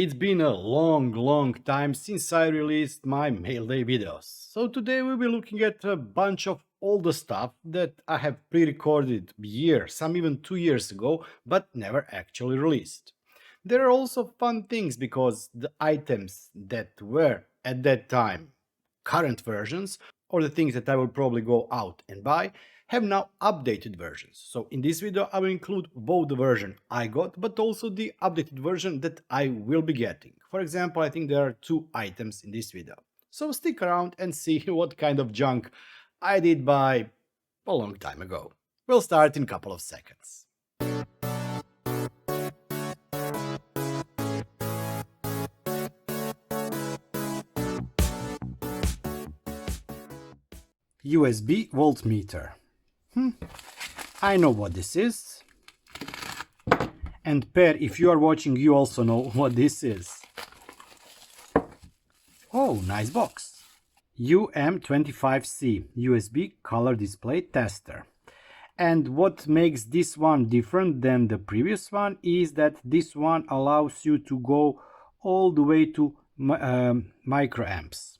It's been a long time since I released my mail day videos. So today we'll be looking at a bunch of older stuff that I have pre-recorded years, some even 2 years ago, but never actually released. There are also fun things because the items that were at that time current versions, or the things that I will probably go out and buy, have now updated versions. So in this video I will include both the version I got but also the updated version that I will be getting. For example, I think there are two items in this video. So stick around and see what kind of junk I did buy a long time ago. We'll start in a couple of seconds. USB voltmeter. I know what this is. And Per, if you are watching, you also know what this is. Oh, nice box. UM25C USB color display tester. And what makes this one different than the previous one is that this one allows you to go all the way to microamps.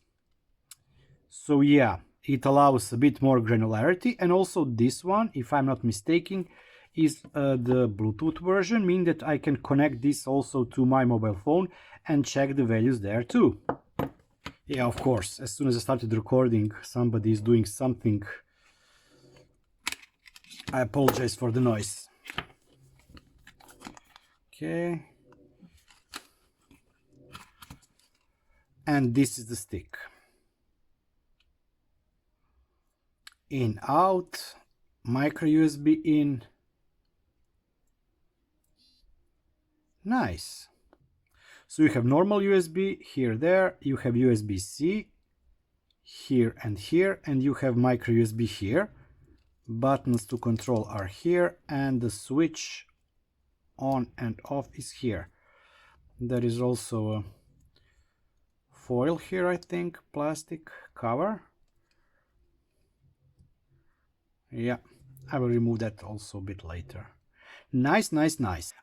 So yeah, it allows a bit more granularity, and also this one, if I'm not mistaken, is the Bluetooth version, meaning that I can connect this also to my mobile phone and check the values there too. Yeah, of course, as soon as I started recording, somebody is doing something. I apologize for the noise. Okay. And this is the stick. In, out, micro USB in. Nice. So you have normal USB here, there, you have USB-C here, and you have micro USB here. Buttons to control are here, and the switch on and off is here. There is also a foil here, I think, plastic cover. Yeah, I will remove that also a bit later. Nice.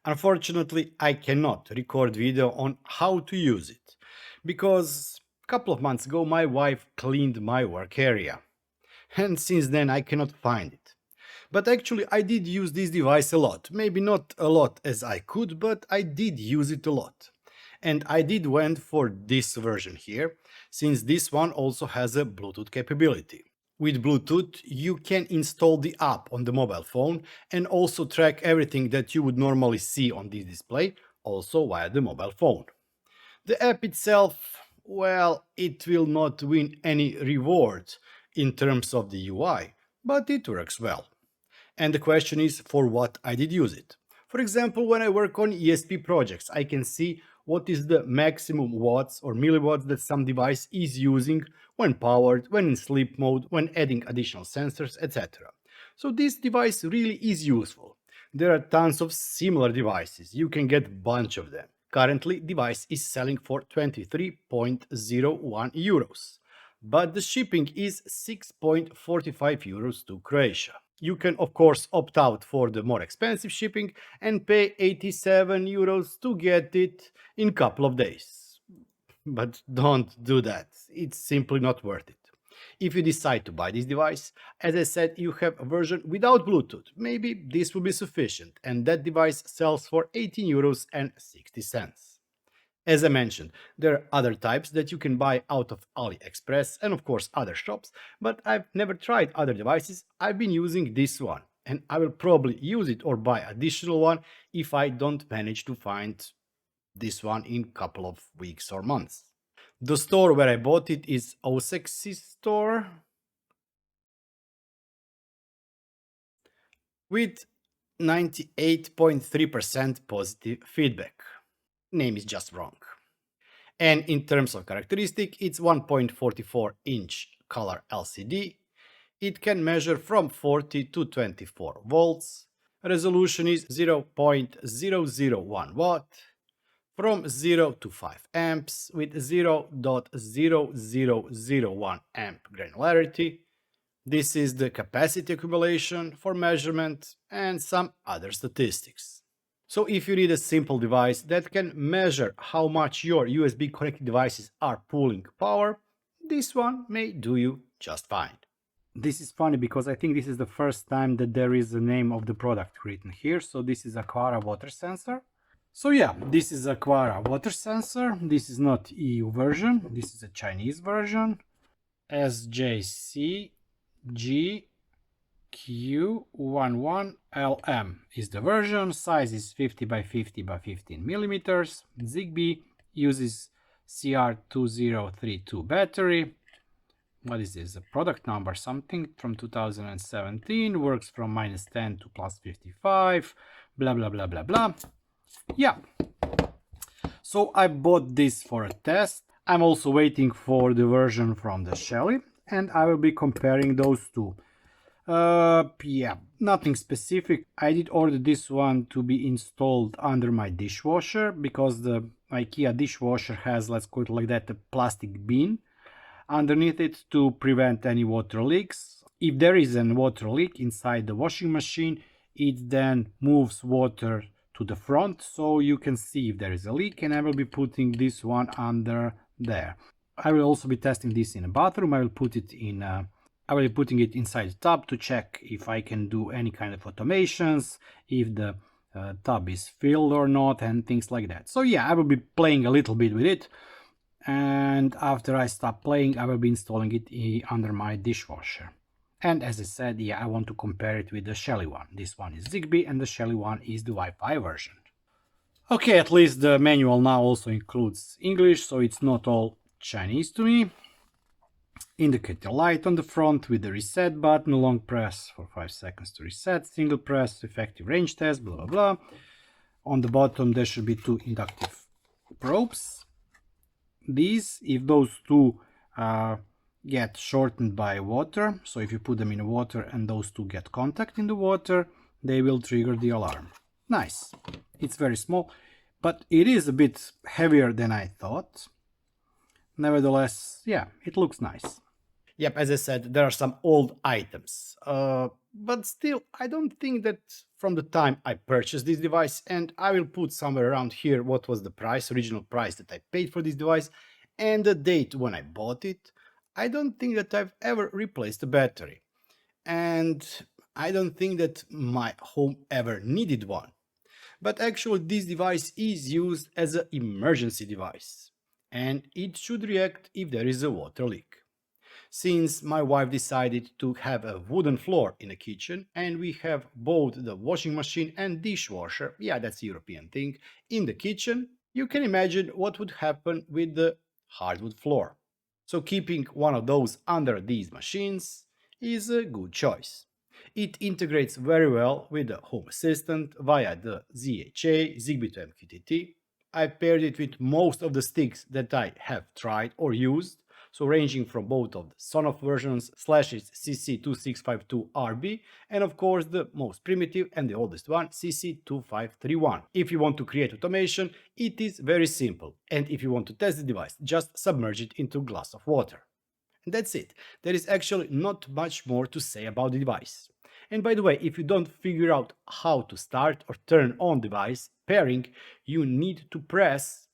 Unfortunately, I cannot record video on how to use it, because a couple of months ago my wife cleaned my work area, and since then I cannot find it. But actually I did use this device a lot, maybe not a lot as I could, but I did use it a lot. And I did went for this version here, since this one also has a Bluetooth capability. With Bluetooth, you can install the app on the mobile phone and also track everything that you would normally see on this display, also via the mobile phone. The app itself, well, it will not win any reward in terms of the UI, but it works well. And the question is for what I did use it. For example, when I work on ESP projects, I can see what is the maximum watts or milliwatts that some device is using when powered, when in sleep mode, when adding additional sensors, etc. So this device really is useful. There are tons of similar devices, you can get a bunch of them. Currently, device is selling for 23.01 euros, but the shipping is 6.45 euros to Croatia. You can of course opt out for the more expensive shipping and pay 87 euros to get it in a couple of days. But don't do that, it's simply not worth it. If you decide to buy this device, as I said, you have a version without Bluetooth. Maybe this will be sufficient, and that device sells for 18 euros and 60 cents. As I mentioned, there are other types that you can buy out of AliExpress and of course other shops, but I've never tried other devices. I've been using this one, and I will probably use it or buy additional one if I don't manage to find this one in a couple of weeks or months. The store where I bought it is Osexy store with 98.3% positive feedback. Name is just wrong. And in terms of characteristic, it's 1.44-inch color LCD. It can measure from 40 to 24 volts. Resolution is 0.001 watt. From 0 to 5 amps with 0.0001 amp granularity. This is the capacity accumulation for measurement and some other statistics. So if you need a simple device that can measure how much your USB connected devices are pulling power, this one may do you just fine. This is funny because I think this is the first time that there is the name of the product written here. So this is Aqara water sensor. So yeah, this is Aqara water sensor. This is not EU version. This is a Chinese version. SJCGQ11LM is the version. Size is 50 by 50 by 15 millimeters. Zigbee uses CR2032 battery. What is this? A product number something from 2017. Works from -10 to +55. Blah blah blah blah blah. Yeah. So I bought this for a test. I'm also waiting for the version from the Shelly, and I will be comparing those two. Yeah, nothing specific. I did order this one to be installed under my dishwasher because the IKEA dishwasher has, let's call it like that, a plastic bin underneath it to prevent any water leaks. If there is a water leak inside the washing machine, it then moves water to the front so you can see if there is a leak, and I will be putting this one under there. I will also be testing this in a bathroom. I will be putting it inside the tub to check if I can do any kind of automations, if the tub is filled or not, and things like that. So yeah, I will be playing a little bit with it, and after I stop playing, I will be installing it under my dishwasher. And as I said, yeah, I want to compare it with the Shelly one. This one is Zigbee and the Shelly one is the Wi-Fi version. Okay, at least the manual now also includes English, so it's not all Chinese to me. Indicator light on the front with the reset button, long press for 5 seconds to reset, single press, effective range test, blah blah blah. On the bottom there should be 2 inductive probes. These, if those two get shortened by water, so if you put them in water and those two get contact in the water, they will trigger the alarm. Nice. It's very small, but it is a bit heavier than I thought. Nevertheless, yeah, it looks nice. Yep, as I said, there are some old items, but still, I don't think that from the time I purchased this device, and I will put somewhere around here what was the price, original price that I paid for this device, and the date when I bought it, I don't think that I've ever replaced a battery. And I don't think that my home ever needed one. But actually, this device is used as an emergency device, and it should react if there is a water leak. Since my wife decided to have a wooden floor in the kitchen and we have both the washing machine and dishwasher, yeah, that's a European thing, in the kitchen, you can imagine what would happen with the hardwood floor. So keeping one of those under these machines is a good choice. It integrates very well with the Home Assistant via the ZHA, Zigbee to MQTT. I paired it with most of the sticks that I have tried or used, so ranging from both of the Sonoff versions /its CC2652RB and of course the most primitive and the oldest one, CC2531. If you want to create automation, it is very simple, and if you want to test the device, just submerge it into a glass of water. And that's it. There is actually not much more to say about the device. And by the way, if you don't figure out how to start or turn on device pairing, you need to press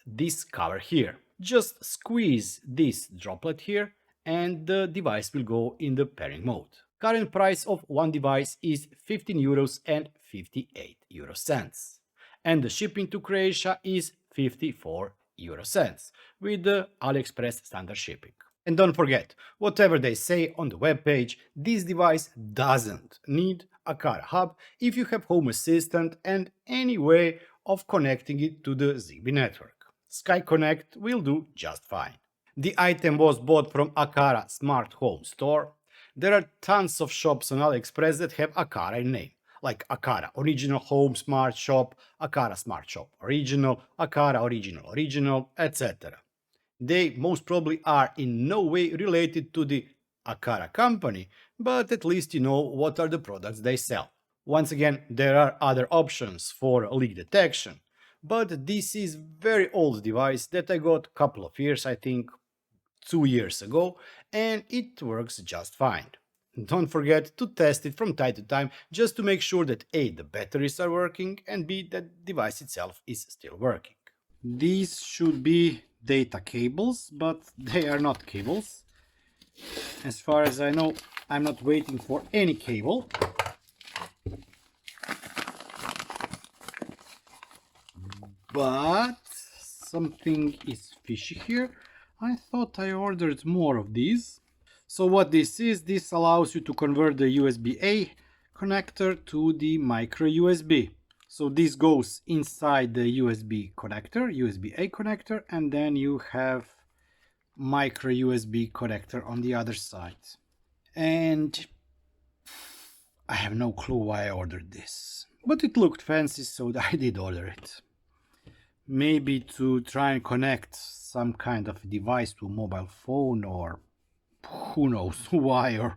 this cover here. Just squeeze this droplet here and the device will go in the pairing mode. Current price of one device is 15 euros and 58 euro cents. And the shipping to Croatia is 54 euro cents with the AliExpress standard shipping. And don't forget, whatever they say on the webpage, this device doesn't need a Aqara hub if you have Home Assistant and any way of connecting it to the Zigbee network. Sky Connect will do just fine. The item was bought from Aqara Smart Home Store. There are tons of shops on AliExpress that have Aqara in name, like Aqara Original Home Smart Shop, Aqara Smart Shop Original, Aqara Original, etc. They most probably are in no way related to the Aqara company, but at least you know what are the products they sell. Once again, there are other options for leak detection, but this is very old device that I got a couple of years, I think 2 years ago, and it works just fine. Don't forget to test it from time to time just to make sure that A, the batteries are working, and B, that the device itself is still working. These should be data cables, but they are not cables. As far as I know, I'm not waiting for any cable. But something is fishy here. I thought I ordered more of these. So what this allows you to convert the USB-A connector to the micro USB. So this goes inside the USB connector, USB-A connector, and then you have micro USB connector on the other side. And I have no clue why I ordered this, but it looked fancy, so I did order it. Maybe to try and connect some kind of device to a mobile phone, or who knows why or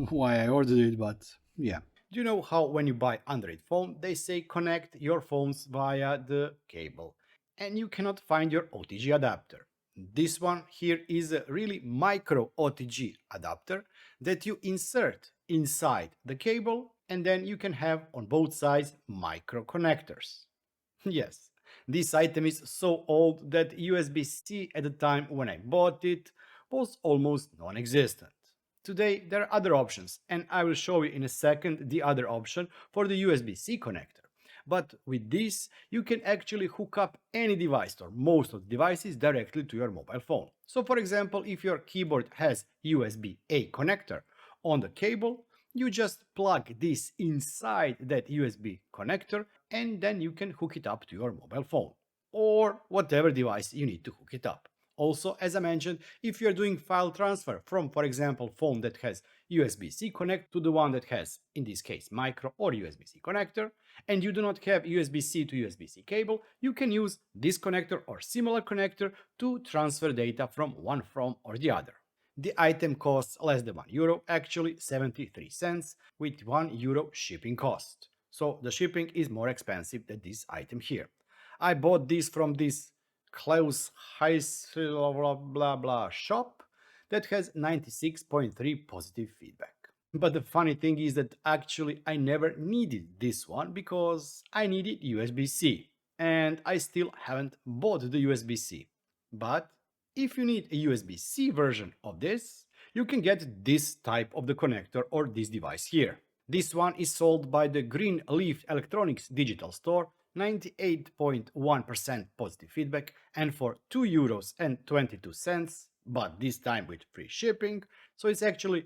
why I ordered it, but yeah. Do you know how when you buy Android phone, they say connect your phones via the cable, and you cannot find your OTG adapter? This one here is a really micro OTG adapter that you insert inside the cable, and then you can have on both sides micro connectors. Yes, this item is so old that USB-C at the time when I bought it was almost non-existent. Today there are other options, and I will show you in a second the other option for the USB-C connector. But with this, you can actually hook up any device or most of the devices directly to your mobile phone. So for example, if your keyboard has USB-A connector on the cable, you just plug this inside that USB connector, and then you can hook it up to your mobile phone or whatever device you need to hook it up. Also, as I mentioned, if you're doing file transfer from, for example, phone that has USB-C connect to the one that has, in this case, micro or USB-C connector, and you do not have USB-C to USB-C cable, you can use this connector or similar connector to transfer data from one phone or the other. The item costs less than €1, actually 73 cents, with €1 shipping cost. So the shipping is more expensive than this item here. I bought this from this Klaus Heiss blah blah blah shop that has 96.3 positive feedback. But the funny thing is that actually I never needed this one because I needed USB-C, and I still haven't bought the USB-C. But if you need a USB-C version of this, you can get this type of the connector or this device here. This one is sold by the Green Leaf Electronics digital store, 98.1% positive feedback, and for €2.22, but this time with free shipping, so it's actually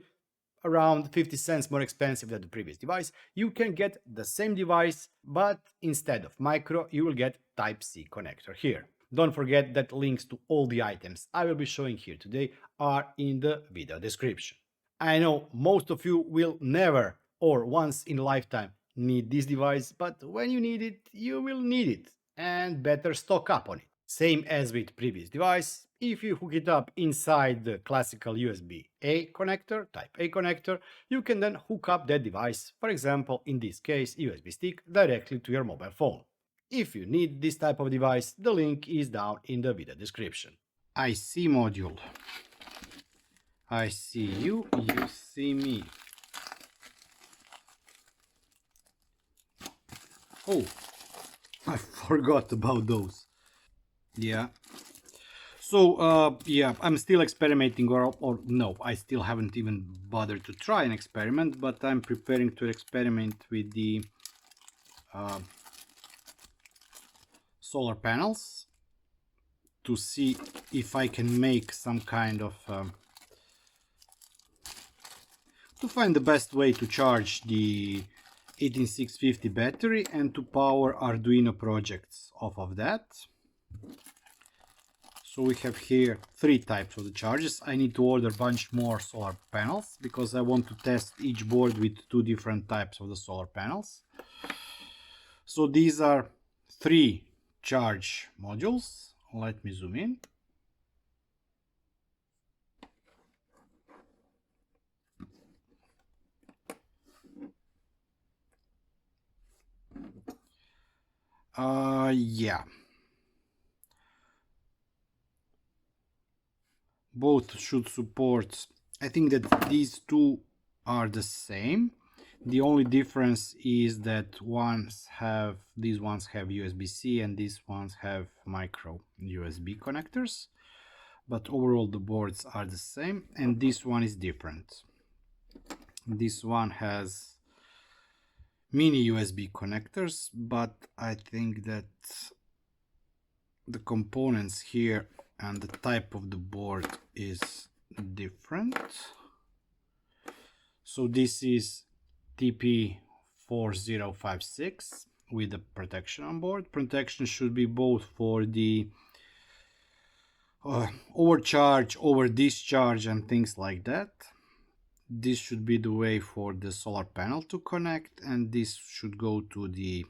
around 50 cents more expensive than the previous device. You can get the same device, but instead of micro, you will get Type-C connector here. Don't forget that links to all the items I will be showing here today are in the video description. I know most of you will never or once in a lifetime need this device, but when you need it, you will need it, and better stock up on it. Same as with previous device, if you hook it up inside the classical USB-A connector, Type-A connector, you can then hook up that device, for example, in this case USB stick, directly to your mobile phone. If you need this type of device, the link is down in the video description. I see module. I see you, you see me. Oh, I forgot about those. Yeah. So, yeah, I'm still experimenting, or no, I still haven't even bothered to try an experiment, but I'm preparing to experiment with the solar panels to see if I can make some kind of to find the best way to charge the 18650 battery and to power Arduino projects off of that. So we have here three types of the charges. I need to order a bunch more solar panels because I want to test each board with two different types of the solar panels. So these are three charge modules. Let me zoom in. Yeah. Both should support. I think that these two are the same. The only difference is that these ones have USB-C and these ones have micro USB connectors, but overall the boards are the same, and this one is different. This one has mini USB connectors, but I think that the components here and the type of the board is different. So this is TP4056 with the protection on board. Protection should be both for the overcharge, over discharge and things like that. This should be the way for the solar panel to connect, and this should go to the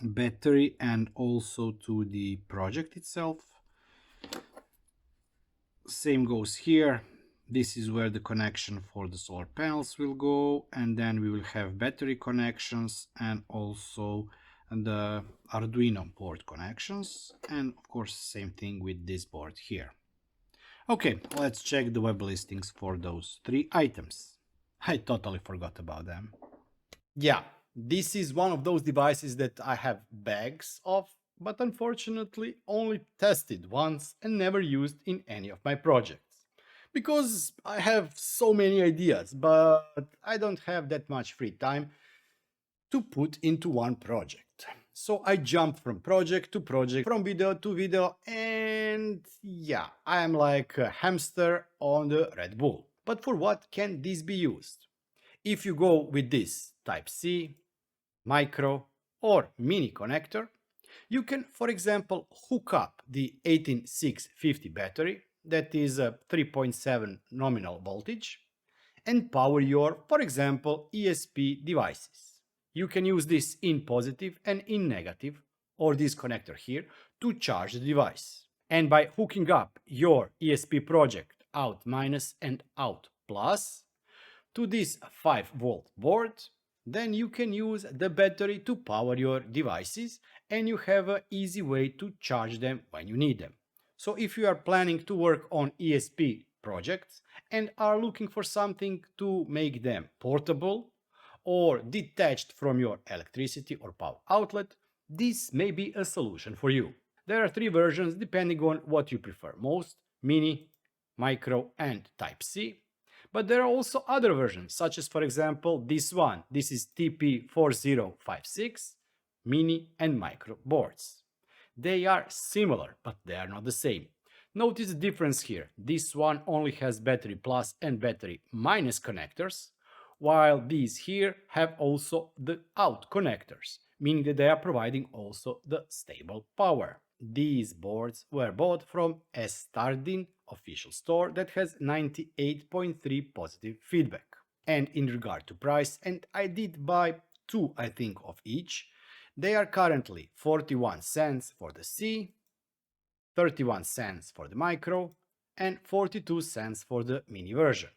battery and also to the project itself. Same goes here. This is where the connection for the solar panels will go, and then we will have battery connections and also the Arduino board connections, and of course same thing with this board here. Okay, let's check the web listings for those 3 items. I totally forgot about them. Yeah, this is one of those devices that I have bags of, but unfortunately only tested once and never used in any of my projects. Because I have so many ideas, but I don't have that much free time to put into one project. So I jump from project to project, from video to video, and yeah, I am like a hamster on the Red Bull. But for what can this be used? If you go with this Type-C, micro or mini connector, you can, for example, hook up the 18650 battery, that is a 3.7 nominal voltage, and power your, for example, ESP devices. You can use this in positive and in negative, or this connector here, to charge the device. And by hooking up your ESP project out minus and out plus to this 5-volt board, then you can use the battery to power your devices, and you have an easy way to charge them when you need them. So if you are planning to work on ESP projects and are looking for something to make them portable or detached from your electricity or power outlet, this may be a solution for you. There are 3 versions depending on what you prefer most: mini, micro and Type-C. But there are also other versions, such as, for example, this one. This is TP4056 mini and micro boards. They are similar, but they are not the same. Notice the difference here. This one only has battery plus and battery minus connectors, while these here have also the out connectors, meaning that they are providing also the stable power. These boards were bought from a Stardin official store that has 98.3 positive feedback. And in regard to price, and I did buy 2, I think, of each, they are currently 41 cents for the C, 31 cents for the micro, and 42 cents for the mini version.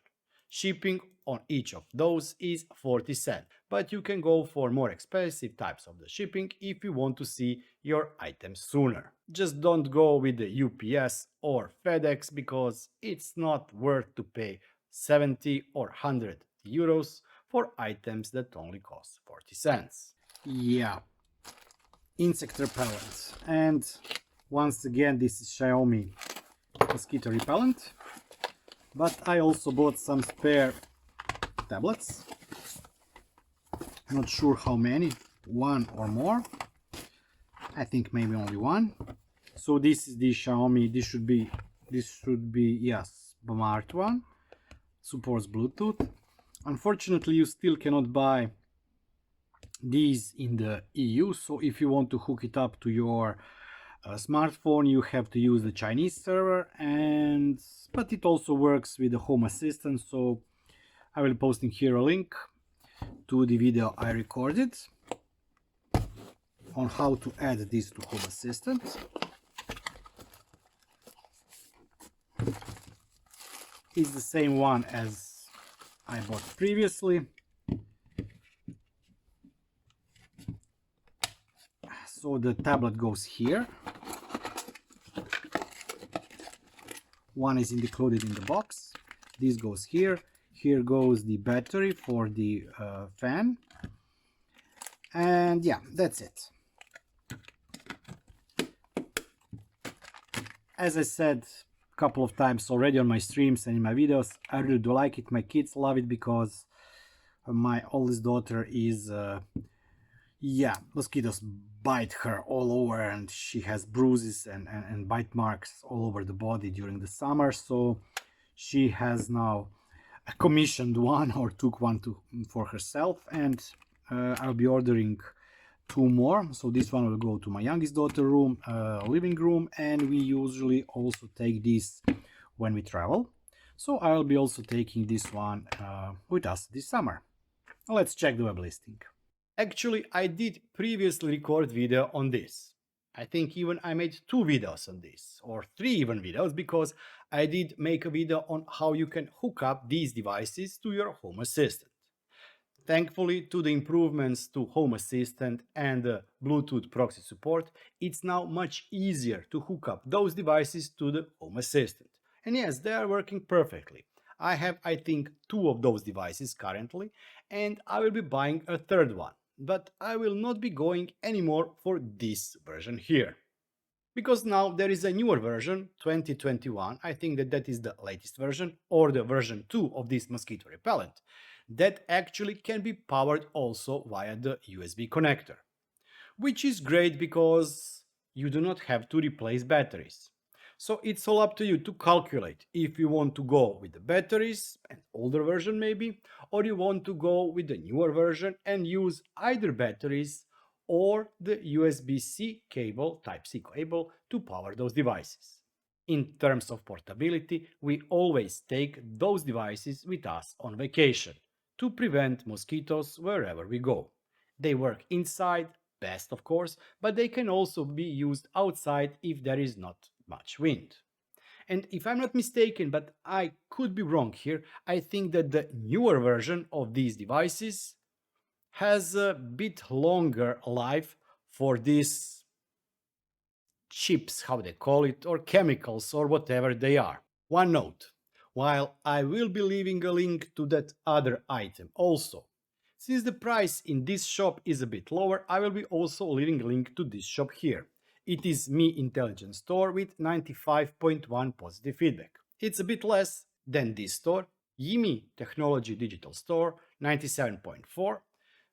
Shipping on each of those is 40 cents, but you can go for more expensive types of the shipping if you want to see your items sooner. Just don't go with the UPS or FedEx, because it's not worth to pay 70 or 100 euros for items that only cost 40 cents. Yeah, insect repellent. And once again, this is Xiaomi Mosquito repellent. But I also bought some spare tablets. Not sure how many, 1 or more. I think maybe only 1. So this is the Xiaomi. This should be yes, smart one. Supports Bluetooth. Unfortunately, you still cannot buy these in the EU. So if you want to hook it up to your smartphone, you have to use the Chinese server, but it also works with the Home Assistant. So I will post in here a link to the video I recorded on how to add this to Home Assistant. It's the same one as I bought previously. So the tablet goes here. One is included in the box. This goes here. Here goes the battery for the fan. And yeah, that's it. As I said a couple of times already on my streams and in my videos, I really do like it. My kids love it because my oldest daughter is yeah, mosquitoes bite her all over, and she has bruises and bite marks all over the body during the summer. So she has now commissioned one, or took one for herself, and I'll be ordering 2 more. So this one will go to my youngest daughter room, living room, and we usually also take this when we travel. So I'll be also taking this one with us this summer. Let's check the web listing. Actually, I did previously record video on this. I think even I made 2 videos on this, or 3 even videos, because I did make a video on how you can hook up these devices to your Home Assistant. Thankfully, to the improvements to Home Assistant and Bluetooth proxy support, it's now much easier to hook up those devices to the Home Assistant. And yes, they are working perfectly. I have, I think, 2 of those devices currently, and I will be buying a 3rd one. But I will not be going anymore for this version here. Because now there is a newer version, 2021, I think that is the latest version, or the version 2 of this mosquito repellent, that actually can be powered also via the USB connector. Which is great because you do not have to replace batteries. So it's all up to you to calculate if you want to go with the batteries, an older version maybe, or you want to go with the newer version and use either batteries or the USB-C cable, Type-C cable, to power those devices. In terms of portability, we always take those devices with us on vacation to prevent mosquitoes wherever we go. They work inside, best of course, but they can also be used outside if there is not much wind. And if I'm not mistaken, but I could be wrong here, I think that the newer version of these devices has a bit longer life for these chips, how they call it, or chemicals, or whatever they are. One note, while I will be leaving a link to that other item also, since the price in this shop is a bit lower, I will be also leaving a link to this shop here. It is Mi Intelligent Store with 95.1 positive feedback. It's a bit less than this store, Yimi Technology Digital Store, 97.4,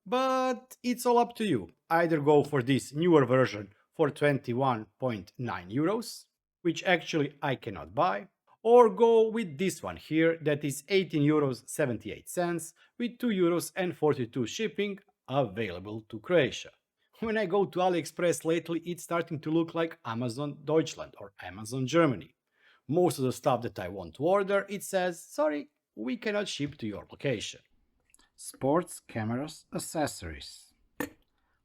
but it's all up to you. Either go for this newer version for 21.9 euros, which actually I cannot buy, or go with this one here that is 18 euros 78 cents with 2 euros and 42 shipping, available to Croatia. When I go to AliExpress lately, it's starting to look like Amazon Deutschland or Amazon Germany. Most of the stuff that I want to order, it says, sorry, we cannot ship to your location. Sports cameras accessories.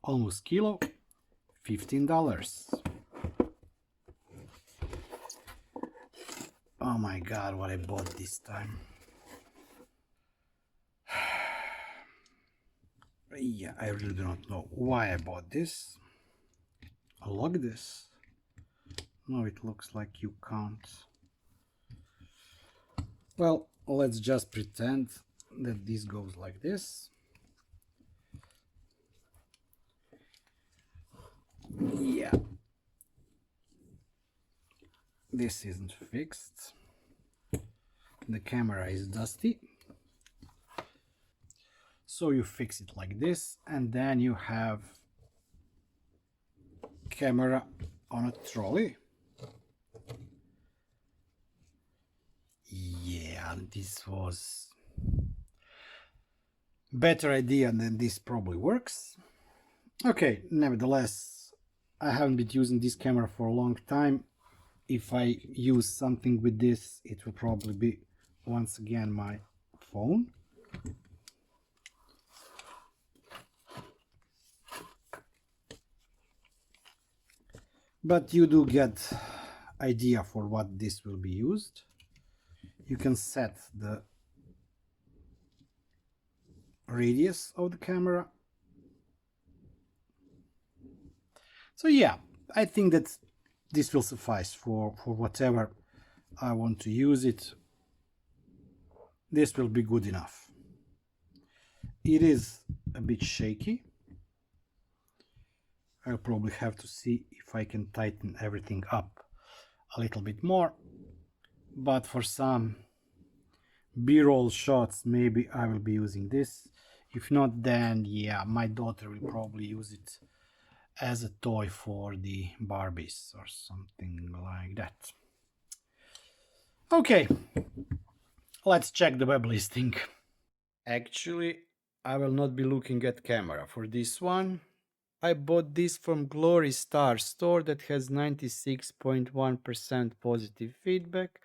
Almost kilo, $15. Oh my god, what I bought this time. Yeah, I really do not know why I bought this. Lock this. No, it looks like you can't. Well, let's just pretend that this goes like this. Yeah. This isn't fixed. The camera is dusty. So you fix it like this, and then you have camera on a trolley. Yeah, this was better idea than this probably works. Okay, nevertheless, I haven't been using this camera for a long time. If I use something with this, it will probably be once again my phone. But you do get idea for what this will be used. You can set the radius of the camera. So yeah, I think that this will suffice for whatever I want to use it. this will be good enough. It is a bit shaky. I'll probably have to see if I can tighten everything up a little bit more, but for some b-roll shots maybe I will be using this. If not, then yeah, my daughter will probably use it as a toy for the Barbies or something like that. Okay, let's check the web listing. Actually, I will not be looking at camera for this one. I bought this from Glory Star store that has 96.1% positive feedback,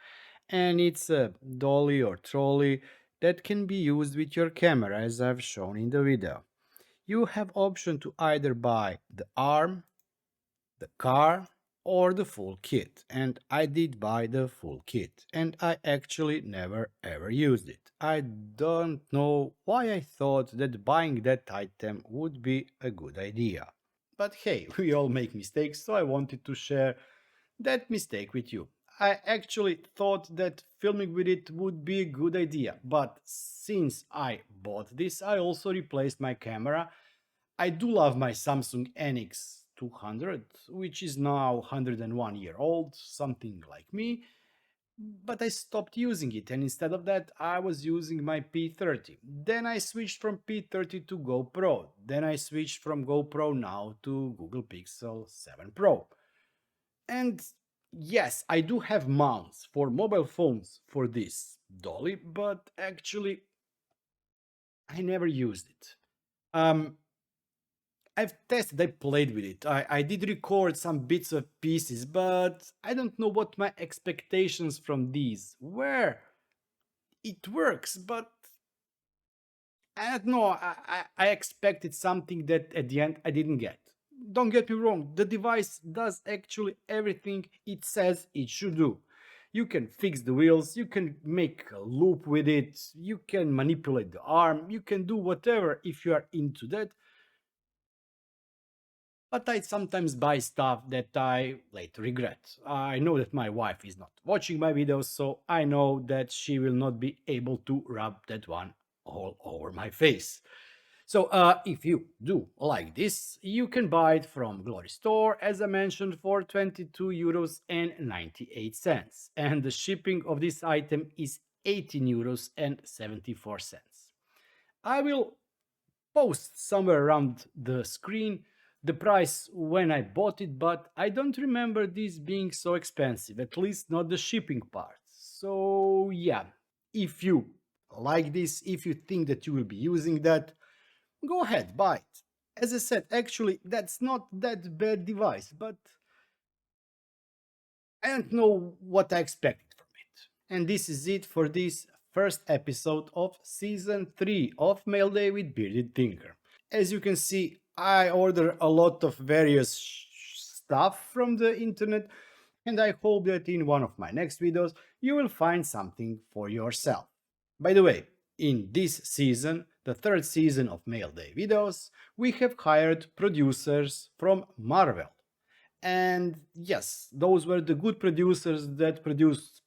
and it's a dolly or trolley that can be used with your camera as I've shown in the video. You have option to either buy the arm, the car, or the full kit, and I did buy the full kit, and I actually never ever used it. I don't know why I thought that buying that item would be a good idea. But hey, we all make mistakes, so I wanted to share that mistake with you. I actually thought that filming with it would be a good idea, but since I bought this, I also replaced my camera. I do love my Samsung NX200, which is now 101-year old, something like me, but I stopped using it, and instead of that I was using my P30. Then I switched from P30 to GoPro. Then I switched from GoPro now to Google Pixel 7 Pro. And yes, I do have mounts for mobile phones for this Dolly, but actually I never used it. I've tested, I played with it. I did record some bits of pieces, but I don't know what my expectations from these were. It works, but I don't know. I expected something that at the end I didn't get. Don't get me wrong, the device does actually everything it says it should do. You can fix the wheels, you can make a loop with it, you can manipulate the arm, you can do whatever if you are into that. But I sometimes buy stuff that I later regret. I know that my wife is not watching my videos, so I know that she will not be able to rub that one all over my face. So if you do like this, you can buy it from Glory Store, as I mentioned, for 22 euros and 98 cents. And the shipping of this item is 18 euros and 74 cents. I will post somewhere around the screen the price when I bought it, but I don't remember this being so expensive, at least not the shipping part. So yeah, if you like this, if you think that you will be using that, go ahead, buy it. As I said, actually, that's not that bad device, but I don't know what I expected from it. And this is it for this first episode of season 3 of Mail Day with Bearded Thinker. As you can see, I order a lot of various stuff from the internet, and I hope that in one of my next videos you will find something for yourself. By the way, in this season, the third season of Mail Day videos, we have hired producers from Marvel. And yes, those were the good producers that produced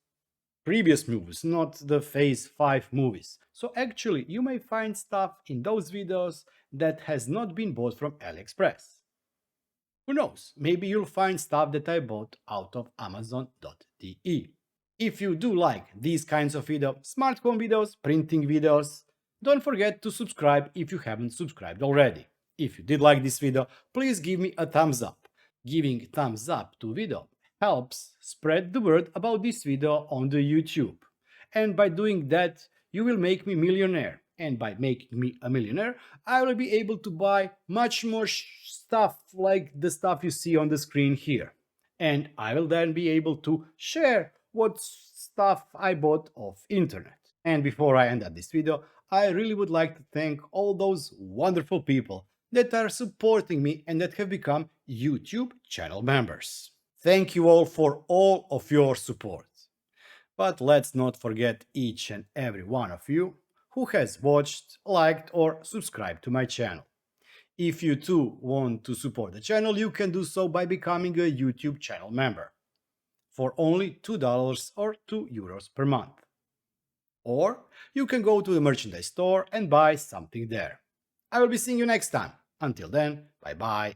previous movies, not the Phase 5 movies. So actually, you may find stuff in those videos that has not been bought from AliExpress. Who knows, maybe you'll find stuff that I bought out of Amazon.de. If you do like these kinds of videos, smart home videos, printing videos, don't forget to subscribe if you haven't subscribed already. If you did like this video, please give me a thumbs up. Giving thumbs up to video helps spread the word about this video on the YouTube. And by doing that, you will make me millionaire. And by making me a millionaire, I will be able to buy much more stuff like the stuff you see on the screen here. And I will then be able to share what stuff I bought off internet. And before I end up this video, I really would like to thank all those wonderful people that are supporting me and that have become YouTube channel members. Thank you all for all of your support. But let's not forget each and every one of you who has watched, liked, or subscribed to my channel. If you too want to support the channel, you can do so by becoming a YouTube channel member for only $2 or €2 per month. Or you can go to the merchandise store and buy something there. I will be seeing you next time. Until then, bye bye